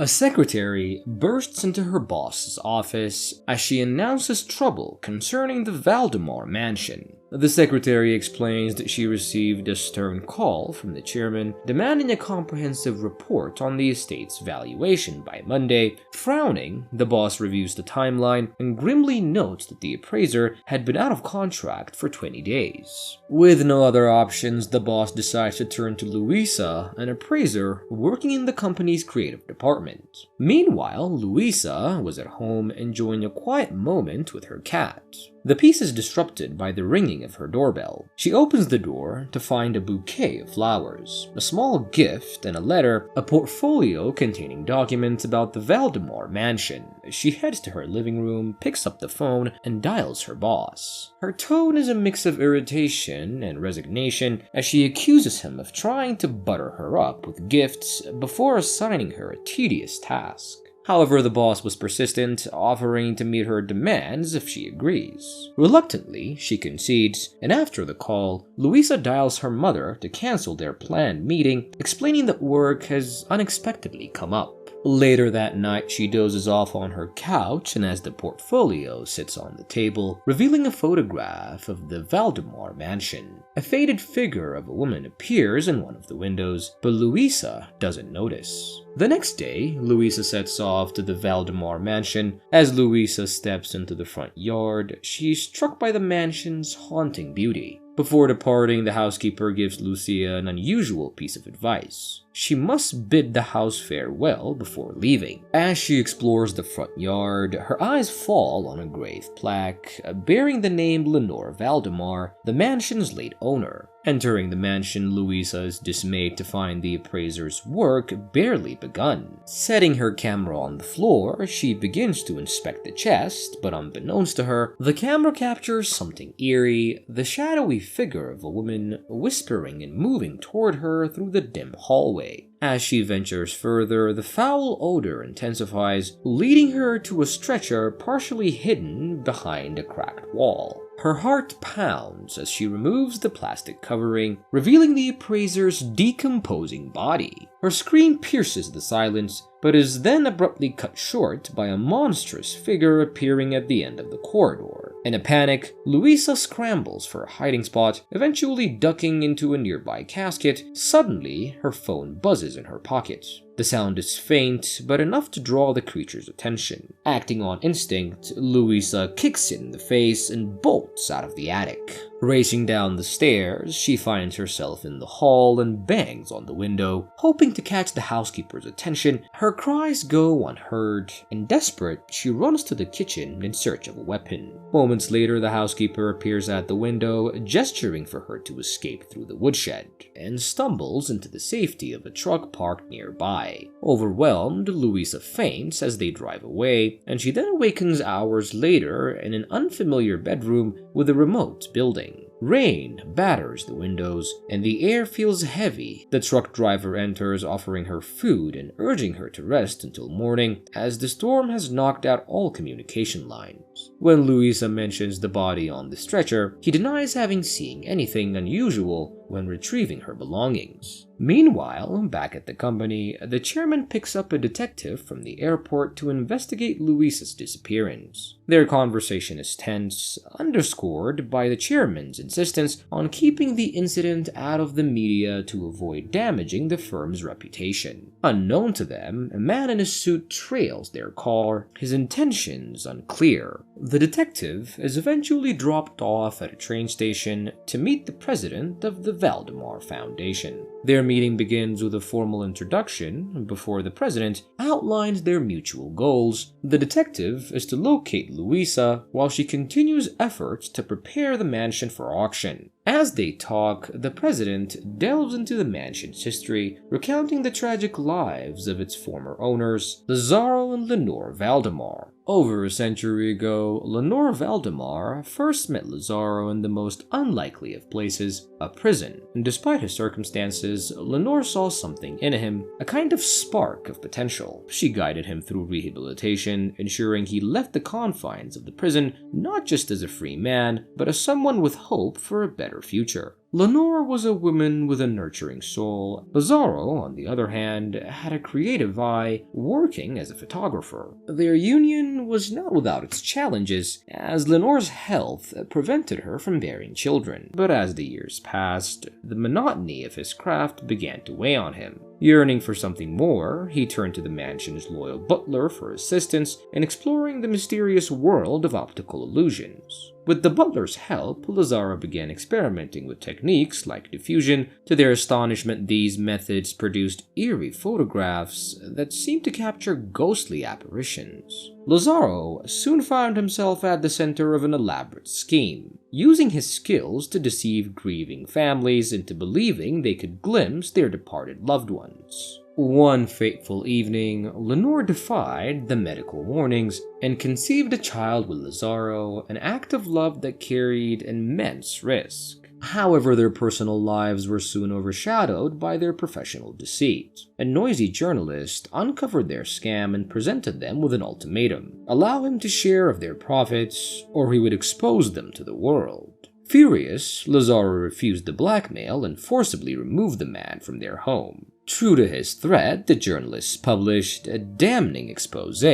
A secretary bursts into her boss's office as she announces trouble concerning the Valdemar mansion. The secretary explains that she received a stern call from the chairman demanding a comprehensive report on the estate's valuation by Monday. Frowning, the boss reviews the timeline and grimly notes that the appraiser had been out of contract for 20 days. With no other options, the boss decides to turn to Luisa, an appraiser working in the company's creative department. Meanwhile, Luisa was at home enjoying a quiet moment with her cat. The peace is disrupted by the ringing of her doorbell. She opens the door to find a bouquet of flowers, a small gift, and a letter, a portfolio containing documents about the Valdemar mansion. She heads to her living room, picks up the phone, and dials her boss. Her tone is a mix of irritation and resignation as she accuses him of trying to butter her up with gifts before assigning her a tedious task. However, the boss was persistent, offering to meet her demands if she agrees. Reluctantly, she concedes, and after the call, Luisa dials her mother to cancel their planned meeting, explaining that work has unexpectedly come up. Later that night, she dozes off on her couch, and as the portfolio sits on the table, revealing a photograph of the Valdemar mansion. A faded figure of a woman appears in one of the windows, but Luisa doesn't notice. The next day, Luisa sets off to the Valdemar mansion. As Luisa steps into the front yard, she's struck by the mansion's haunting beauty. Before departing, the housekeeper gives Lucia an unusual piece of advice. She must bid the house farewell before leaving. As she explores the front yard, her eyes fall on a grave plaque bearing the name Lenore Valdemar, the mansion's late owner. Entering the mansion, Luisa is dismayed to find the appraiser's work barely begun. Setting her camera on the floor, she begins to inspect the chest, but unbeknownst to her, the camera captures something eerie, the shadowy figure of a woman whispering and moving toward her through the dim hallway. As she ventures further, the foul odor intensifies, leading her to a stretcher partially hidden behind a cracked wall. Her heart pounds as she removes the plastic covering, revealing the appraiser's decomposing body. Her scream pierces the silence, but is then abruptly cut short by a monstrous figure appearing at the end of the corridor. In a panic, Luisa scrambles for a hiding spot, eventually ducking into a nearby casket. Suddenly, her phone buzzes in her pocket. The sound is faint, but enough to draw the creature's attention. Acting on instinct, Luisa kicks it in the face and bolts out of the attic. Racing down the stairs, she finds herself in the hall and bangs on the window, hoping to catch the housekeeper's attention. Her cries go unheard, and desperate, she runs to the kitchen in search of a weapon. Moments later, the housekeeper appears at the window, gesturing for her to escape through the woodshed, and stumbles into the safety of a truck parked nearby. Overwhelmed, Luisa faints as they drive away, and she then awakens hours later in an unfamiliar bedroom with a remote building. Rain batters the windows, and the air feels heavy. The truck driver enters, offering her food and urging her to rest until morning, as the storm has knocked out all communication lines. When Luisa mentions the body on the stretcher, he denies having seen anything unusual when retrieving her belongings. Meanwhile, back at the company, the chairman picks up a detective from the airport to investigate Luisa's disappearance. Their conversation is tense, underscored by the chairman's insistence on keeping the incident out of the media to avoid damaging the firm's reputation. Unknown to them, a man in a suit trails their car, his intentions unclear. The detective is eventually dropped off at a train station to meet the president of the Valdemar Foundation. Their meeting begins with a formal introduction before the president outlines their mutual goals. The detective is to locate Luisa while she continues efforts to prepare the mansion for auction. As they talk, the president delves into the mansion's history, recounting the tragic lives of its former owners, Lazaro and Lenore Valdemar. Over a century ago, Lenore Valdemar first met Lazaro in the most unlikely of places, a prison. And despite his circumstances, Lenore saw something in him, a kind of spark of potential. She guided him through rehabilitation, ensuring he left the confines of the prison not just as a free man, but as someone with hope for a better future. Lenore was a woman with a nurturing soul. Lazaro, on the other hand, had a creative eye, working as a photographer. Their union was not without its challenges, as Lenore's health prevented her from bearing children. But as the years passed, the monotony of his craft began to weigh on him. Yearning for something more, he turned to the mansion's loyal butler for assistance in exploring the mysterious world of optical illusions. With the butler's help, Lazaro began experimenting with techniques like diffusion. To their astonishment, these methods produced eerie photographs that seemed to capture ghostly apparitions. Lazaro soon found himself at the center of an elaborate scheme, using his skills to deceive grieving families into believing they could glimpse their departed loved ones. One fateful evening, Lenore defied the medical warnings and conceived a child with Lazaro, an act of love that carried immense risk. However, their personal lives were soon overshadowed by their professional deceit. A noisy journalist uncovered their scam and presented them with an ultimatum: allow him to share of their profits, or he would expose them to the world. Furious, Lazaro refused the blackmail and forcibly removed the man from their home. True to his threat, the journalists published a damning expose.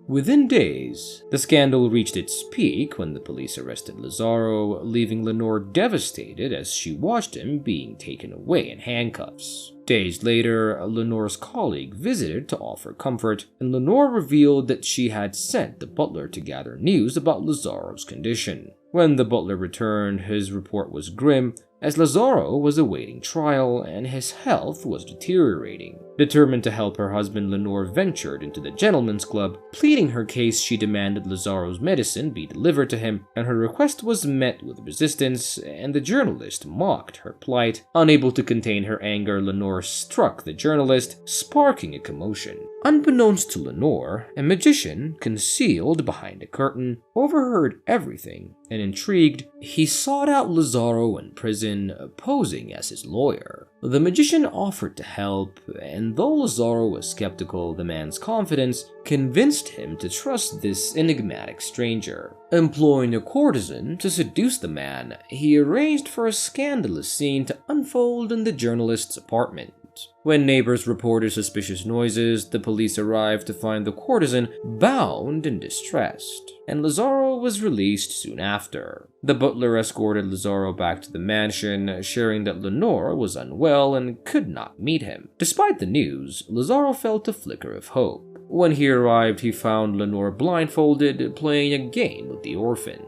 Within days, the scandal reached its peak when the police arrested Lazaro, leaving Lenore devastated as she watched him being taken away in handcuffs. Days later, Lenore's colleague visited to offer comfort, and Lenore revealed that she had sent the butler to gather news about Lazaro's condition. When the butler returned, his report was grim, as Lazaro was awaiting trial and his health was deteriorating. Determined to help her husband, Lenore ventured into the gentleman's club. Pleading her case, she demanded Lazaro's medicine be delivered to him, and her request was met with resistance, and the journalist mocked her plight. Unable to contain her anger, Lenore struck the journalist, sparking a commotion. Unbeknownst to Lenore, a magician, concealed behind a curtain, overheard everything, and intrigued, he sought out Lazaro in prison, posing as his lawyer. The magician offered to help, and though Lazaro was skeptical, the man's confidence convinced him to trust this enigmatic stranger. Employing a courtesan to seduce the man, he arranged for a scandalous scene to unfold in the journalist's apartment. When neighbors reported suspicious noises, the police arrived to find the courtesan bound and distressed, and Lazaro was released soon after. The butler escorted Lazaro back to the mansion, sharing that Lenore was unwell and could not meet him. Despite the news, Lazaro felt a flicker of hope. When he arrived, he found Lenore blindfolded, playing a game with the orphans.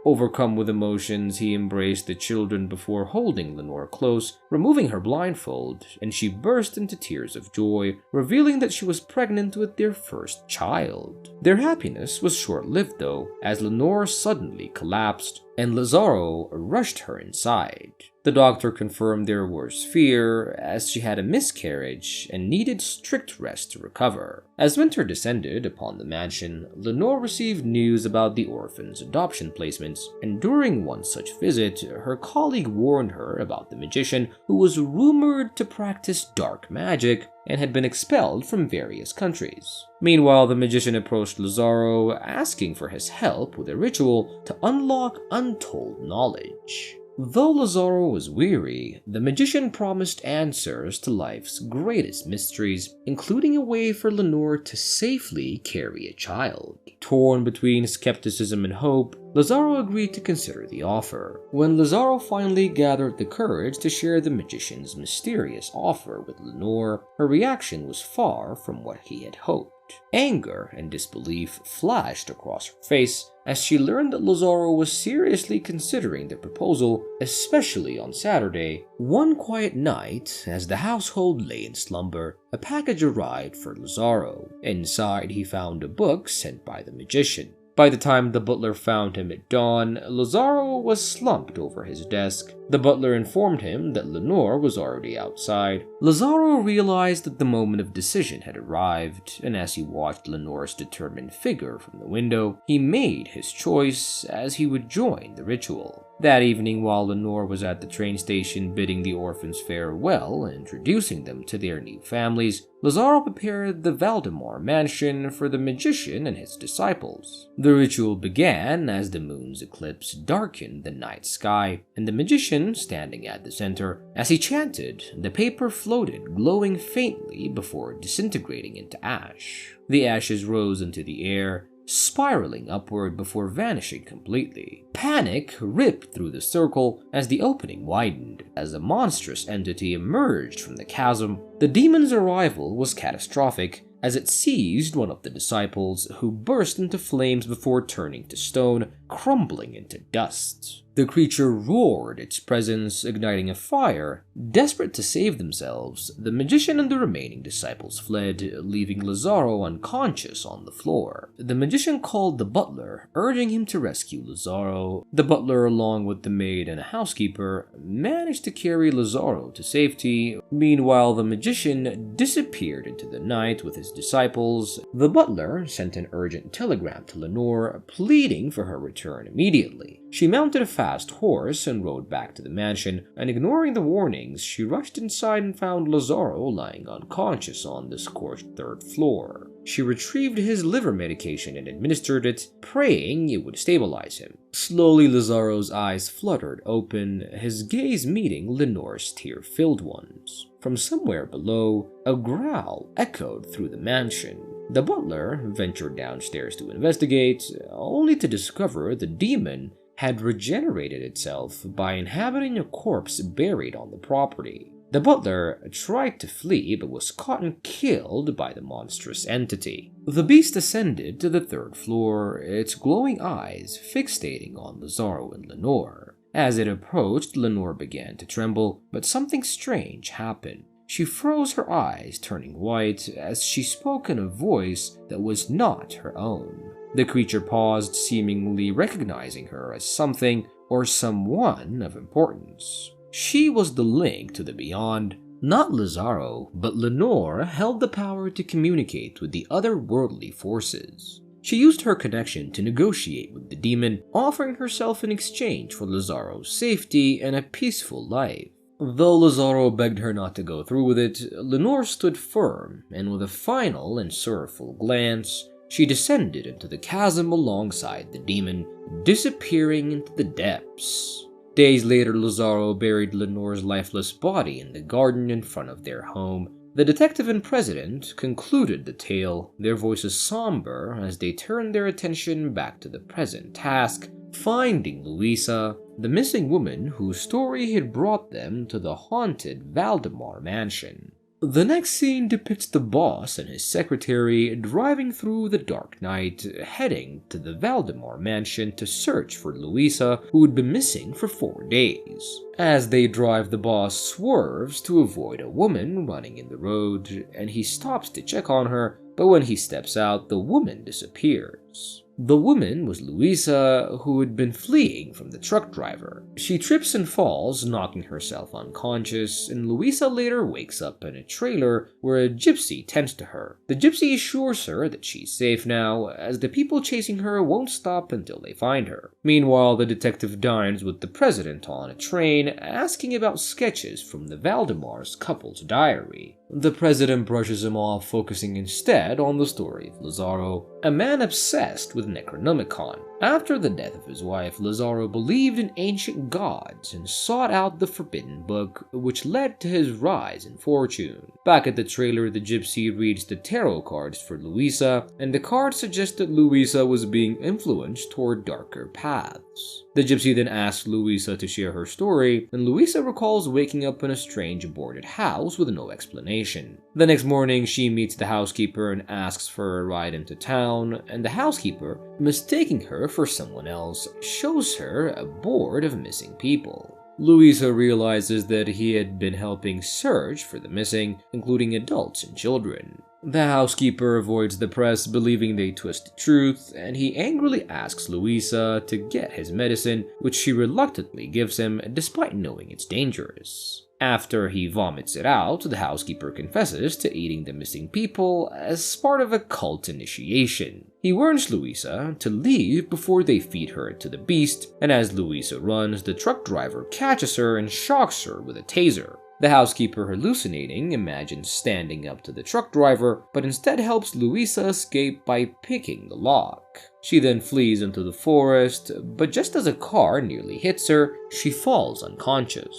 Overcome with emotions, he embraced the children before holding Lenore close, removing her blindfold, and she burst into tears of joy, revealing that she was pregnant with their first child. Their happiness was short-lived though, as Lenore suddenly collapsed, and Lazaro rushed her inside. The doctor confirmed their worst fear, as she had a miscarriage and needed strict rest to recover. As winter descended upon the mansion, Lenore received news about the orphans' adoption placements, and during one such visit, her colleague warned her about the magician who was rumored to practice dark magic and had been expelled from various countries. Meanwhile, the magician approached Lazaro, asking for his help with a ritual to unlock untold knowledge. Though Lazaro was weary, the magician promised answers to life's greatest mysteries, including a way for Lenore to safely carry a child. Torn between skepticism and hope, Lazaro agreed to consider the offer. When Lazaro finally gathered the courage to share the magician's mysterious offer with Lenore, her reaction was far from what he had hoped. Anger and disbelief flashed across her face as she learned that Lazaro was seriously considering the proposal, especially on Saturday. One quiet night, as the household lay in slumber, a package arrived for Lazaro. Inside, he found a book sent by the magician. By the time the butler found him at dawn, Lazaro was slumped over his desk. The butler informed him that Lenore was already outside. Lazaro realized that the moment of decision had arrived, and as he watched Lenore's determined figure from the window, he made his choice as he would join the ritual. That evening, while Lenore was at the train station bidding the orphans farewell and introducing them to their new families, Lazaro prepared the Valdemar mansion for the magician and his disciples. The ritual began as the moon's eclipse darkened the night sky, and the magician, standing at the center, as he chanted, the paper floated, glowing faintly before disintegrating into ash. The ashes rose into the air, spiraling upward before vanishing completely. Panic ripped through the circle as the opening widened. As a monstrous entity emerged from the chasm, the demon's arrival was catastrophic, as it seized one of the disciples, who burst into flames before turning to stone, crumbling into dust. The creature roared its presence, igniting a fire. Desperate to save themselves, the magician and the remaining disciples fled, leaving Lazaro unconscious on the floor. The magician called the butler, urging him to rescue Lazaro. The butler, along with the maid and a housekeeper, managed to carry Lazaro to safety. Meanwhile, the magician disappeared into the night with his disciples. The butler sent an urgent telegram to Lenore, pleading for her return immediately. She mounted a fast horse and rode back to the mansion, and ignoring the warnings, she rushed inside and found Lazaro lying unconscious on the scorched third floor. She retrieved his liver medication and administered it, praying it would stabilize him. Slowly, Lazaro's eyes fluttered open, his gaze meeting Lenore's tear-filled ones. From somewhere below, a growl echoed through the mansion. The butler ventured downstairs to investigate, only to discover the demon had regenerated itself by inhabiting a corpse buried on the property. The butler tried to flee but was caught and killed by the monstrous entity. The beast ascended to the third floor, its glowing eyes fixating on Lazaro and Lenore. As it approached, Lenore began to tremble, but something strange happened. She froze her eyes, turning white, as she spoke in a voice that was not her own. The creature paused, seemingly recognizing her as something or someone of importance. She was the link to the beyond. Not Lazaro, but Lenore held the power to communicate with the otherworldly forces. She used her connection to negotiate with the demon, offering herself in exchange for Lazaro's safety and a peaceful life. Though Lazaro begged her not to go through with it, Lenore stood firm, and with a final and sorrowful glance, she descended into the chasm alongside the demon, disappearing into the depths. Days later, Lazaro buried Lenore's lifeless body in the garden in front of their home. The detective and president concluded the tale, their voices somber as they turned their attention back to the present task, finding Luisa, the missing woman whose story had brought them to the haunted Valdemar mansion. The next scene depicts the boss and his secretary driving through the dark night, heading to the Valdemar mansion to search for Luisa, who had been missing for 4 days. As they drive, the boss swerves to avoid a woman running in the road, and he stops to check on her, but when he steps out, the woman disappears. The woman was Luisa, who had been fleeing from the truck driver. She trips and falls, knocking herself unconscious, and Luisa later wakes up in a trailer where a gypsy tends to her. The gypsy assures her that she's safe now, as the people chasing her won't stop until they find her. Meanwhile, the detective dines with the president on a train, asking about sketches from the Valdemar's couple's diary. The president brushes him off, focusing instead on the story of Lazaro, a man obsessed with Necronomicon. After the death of his wife, Lazaro believed in ancient gods and sought out the forbidden book, which led to his rise in fortune. Back at the trailer, the gypsy reads the tarot cards for Luisa, and the cards suggest that Luisa was being influenced toward darker paths. The gypsy then asks Luisa to share her story, and Luisa recalls waking up in a strange aborted house with no explanation. The next morning, she meets the housekeeper and asks for a ride into town, and the housekeeper, mistaking her for someone else, shows her a board of missing people. Luisa realizes that he had been helping search for the missing, including adults and children. The housekeeper avoids the press, believing they twist the truth, and he angrily asks Luisa to get his medicine, which she reluctantly gives him despite knowing it's dangerous. After he vomits it out, the housekeeper confesses to eating the missing people as part of a cult initiation. He warns Luisa to leave before they feed her to the beast, and as Luisa runs, the truck driver catches her and shocks her with a taser. The housekeeper, hallucinating, imagines standing up to the truck driver, but instead helps Luisa escape by picking the lock. She then flees into the forest, but just as a car nearly hits her, she falls unconscious.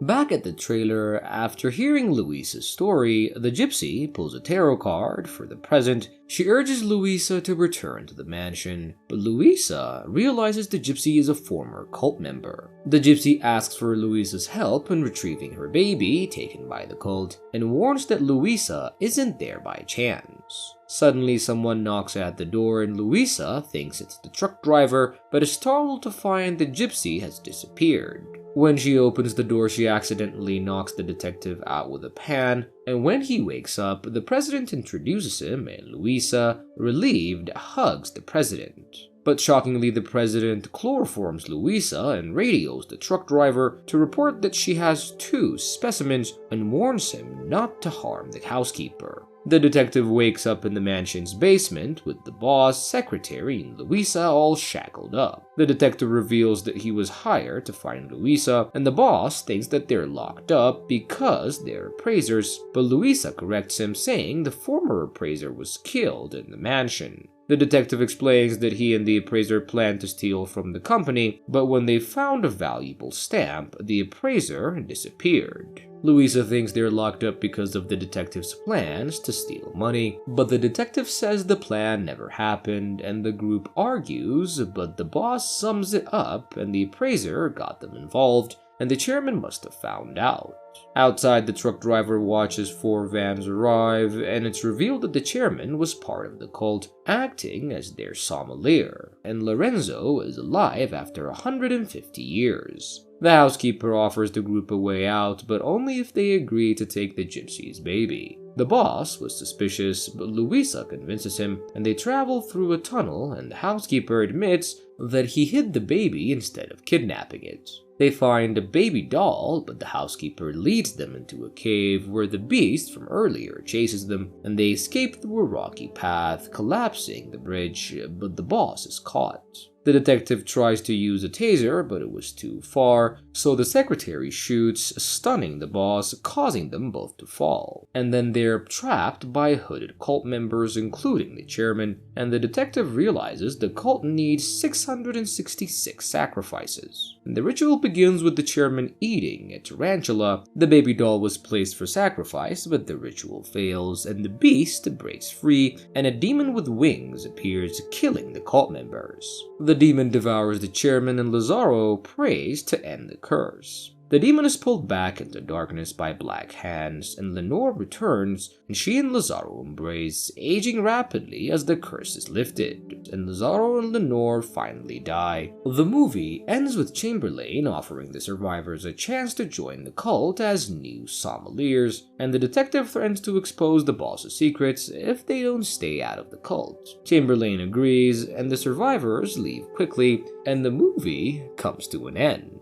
Back at the trailer, after hearing Luisa's story, the gypsy pulls a tarot card for the present. She urges Luisa to return to the mansion, but Luisa realizes the gypsy is a former cult member. The gypsy asks for Luisa's help in retrieving her baby taken by the cult, and warns that Luisa isn't there by chance. Suddenly, someone knocks at the door and Luisa thinks it's the truck driver, but is startled to find the gypsy has disappeared. When she opens the door, she accidentally knocks the detective out with a pan, and when he wakes up, the president introduces him and Luisa, relieved, hugs the president. But shockingly, the president chloroforms Luisa and radios the truck driver to report that she has 2 specimens and warns him not to harm the housekeeper. The detective wakes up in the mansion's basement with the boss, secretary, and Luisa all shackled up. The detective reveals that he was hired to find Luisa, and the boss thinks that they're locked up because they're appraisers, but Luisa corrects him, saying the former appraiser was killed in the mansion. The detective explains that he and the appraiser planned to steal from the company, but when they found a valuable stamp, the appraiser disappeared. Luisa thinks they're locked up because of the detective's plans to steal money, but the detective says the plan never happened, and the group argues, but the boss sums it up and the appraiser got them involved, and the chairman must have found out. Outside, the truck driver watches 4 vans arrive, and it's revealed that the chairman was part of the cult, acting as their sommelier, and Lorenzo is alive after 150 years. The housekeeper offers the group a way out, but only if they agree to take the gypsy's baby. The boss was suspicious, but Luisa convinces him, and they travel through a tunnel, and the housekeeper admits that he hid the baby instead of kidnapping it. They find a baby doll, but the housekeeper leads them into a cave where the beast from earlier chases them, and they escape through a rocky path, collapsing the bridge, but the boss is caught. The detective tries to use a taser, but it was too far, so the secretary shoots, stunning the boss, causing them both to fall. And then they're trapped by hooded cult members, including the chairman, and the detective realizes the cult needs 666 sacrifices. And the ritual begins with the chairman eating a tarantula. The baby doll was placed for sacrifice, but the ritual fails, and the beast breaks free, and a demon with wings appears, killing the cult members. The demon devours the chairman, and Lazaro prays to end the curse. The demon is pulled back into darkness by black hands, and Lenore returns, and she and Lazaro embrace, aging rapidly as the curse is lifted, and Lazaro and Lenore finally die. The movie ends with Chamberlain offering the survivors a chance to join the cult as new sommeliers, and the detective threatens to expose the boss's secrets if they don't stay out of the cult. Chamberlain agrees, and the survivors leave quickly, and the movie comes to an end.